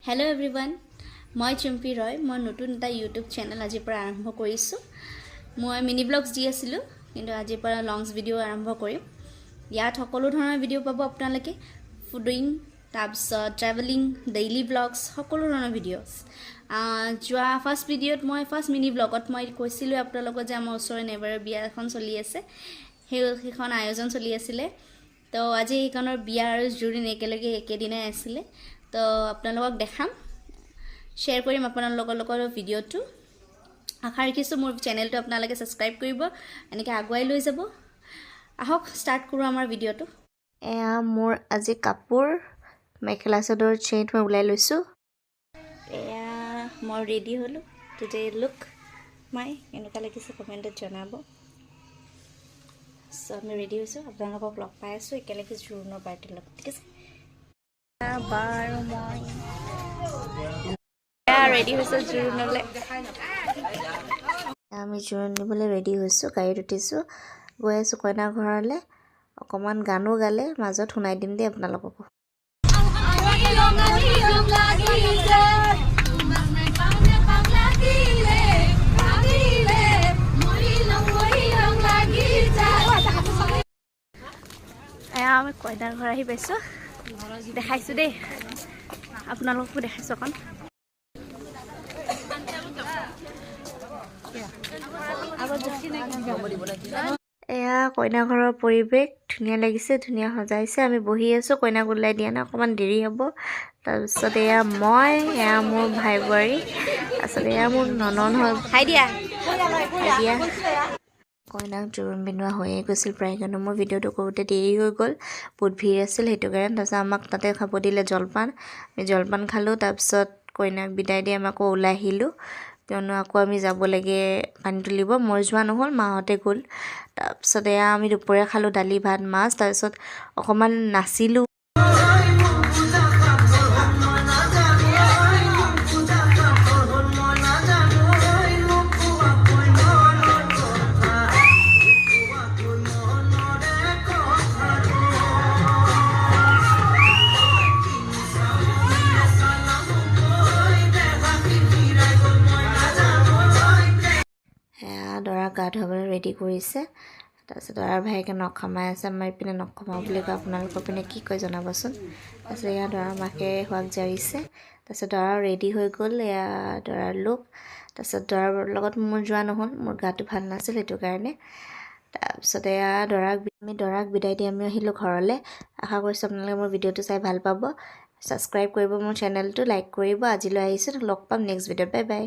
Hello everyone, মই চুম্পি ৰয় মই নতুন এটা ইউটিউব চেনেল আজিৰ পৰা আৰম্ভ কৰিছোঁ। মই মিনি ব্লগছ দি আছিলোঁ, কিন্তু আজিৰ পৰা লংছ ভিডিঅ' আৰম্ভ কৰিম। ইয়াত সকলো ধৰণৰ ভিডিঅ' পাব আপোনালোকে, ফুডিং, তাৰপিছত ট্ৰেভেলিং, ডেইলি ব্লগছ, সকলো ধৰণৰ ভিডিঅ'ছ। যোৱা ফাৰ্ষ্ট ভিডিঅ'ত মই ফাৰ্ষ্ট মিনি ব্লগত মই কৈছিলোঁ আপোনালোকক যে আমাৰ ওচৰৰে নেবাৰৰ বিয়া এখন চলি আছে, সেইখন আয়োজন চলি আছিলে। তো আজি সেইখনৰ বিয়া আৰু জোৰোণ একেলগে একেদিনাই আছিলে। তো আপোনালোকক দেখাম, শ্বেয়াৰ কৰিম আপোনালোকৰ লগত ভিডিঅ'টো। আশা ৰাখিছোঁ মোৰ চেনেলটো আপোনালোকে ছাবস্ক্ৰাইব কৰিব, এনেকৈ আগুৱাই লৈ যাব। আহক ষ্টাৰ্ট কৰোঁ আমাৰ ভিডিঅ'টো। এয়া মোৰ আজি কাপোৰ, মেখেলা চাদৰ চেইন মই ওলাই লৈছোঁ। এয়া মই ৰেডি হ'লোঁ। টুডে লুক মাই এনেকুৱা লাগিছে কমেণ্টত জনাব। চ' আমি ৰেডি হৈছোঁ, আপোনালোকক লগ পাই আছোঁ একেলগে জোৰোণৰ পাৰ্টিৰ লগত, ঠিক আছে? বাৰু মই ৰেডি হৈছোঁ জোৰোণলৈ। আমি জোৰোণ দিবলৈ ৰেডি হৈছোঁ, গাড়ীত উঠিছোঁ, গৈ আছোঁ কইনা ঘৰলৈ। অকণমান গানো গালে মাজত শুনাই দিম দেই আপোনালোককো। আমি কইনাৰ ঘৰ আহি পাইছোঁ, দেখাইছোঁ দেই আপোনালোককো দেখাইছোঁ অকণ। এয়া কইনা ঘৰৰ পৰিৱেশ ধুনীয়া লাগিছে, ধুনীয়া সজাইছে। আমি বহি আছোঁ, কইনাক ওলাই দিয়া নাই, অকণমান দেৰি হ'ব। তাৰপিছত এয়া মই, এয়া মোৰ ভাই বোৱাৰী, তাৰপিছত এয়া মোৰ ননন হ'ল। হাই দিয়া। কইনাক জোৰোণ পিন্ধোৱা হৈয়ে গৈছিল প্ৰায়, কিন্তু মোৰ ভিডিঅ'টো কৰোঁতে দেৰি হৈ গ'ল, বহুত ভিৰ আছিল সেইটো কাৰণে। তাৰপিছত আমাক তাতে খাব দিলে জলপান, আমি জলপান খালোঁ। তাৰপিছত কইনাক বিদায় দি আমি আকৌ ওলাই আহিলোঁ, কিয়নো আকৌ আমি যাব লাগে পানী তুলিব। মই যোৱা নহ'ল, মাহঁতে গ'ল। তাৰপিছত এয়া আমি দুপৰীয়া খালোঁ দালি ভাত মাছ, তাৰপিছত অকণমান নাচিলোঁ। দৰা গা ধুবলৈ ৰেডি কৰিছে। তাৰপিছত দৰাৰ ভাইকে নখ খামাই আছে। আমাৰ ইপিনে নখ খামাও বুলি কয়, আপোনালোকৰ পিনে কি কয় জনাবচোন। তাৰপিছত এয়া দৰাৰ মাকে হোৱাক জাৰিছে। তাৰপিছত দৰাও ৰেডি হৈ গ'ল, এয়া দৰাৰ লুক। তাৰপিছত দৰাৰ লগত মোৰ যোৱা নহ'ল, মোৰ গাটো ভাল নাছিল সেইটো কাৰণে। তাৰপিছত এয়া দৰাক বিদায় দি আমি আহিলোঁ ঘৰলৈ। আশা কৰিছোঁ আপোনালোকে মোৰ ভিডিঅ'টো চাই ভাল পাব। ছাবস্ক্ৰাইব কৰিব মোৰ চেনেলটো, লাইক কৰিব। আজিলৈ আহিছোঁ, লগ পাম নেক্সট ভিডিঅ'ত। Bye bye.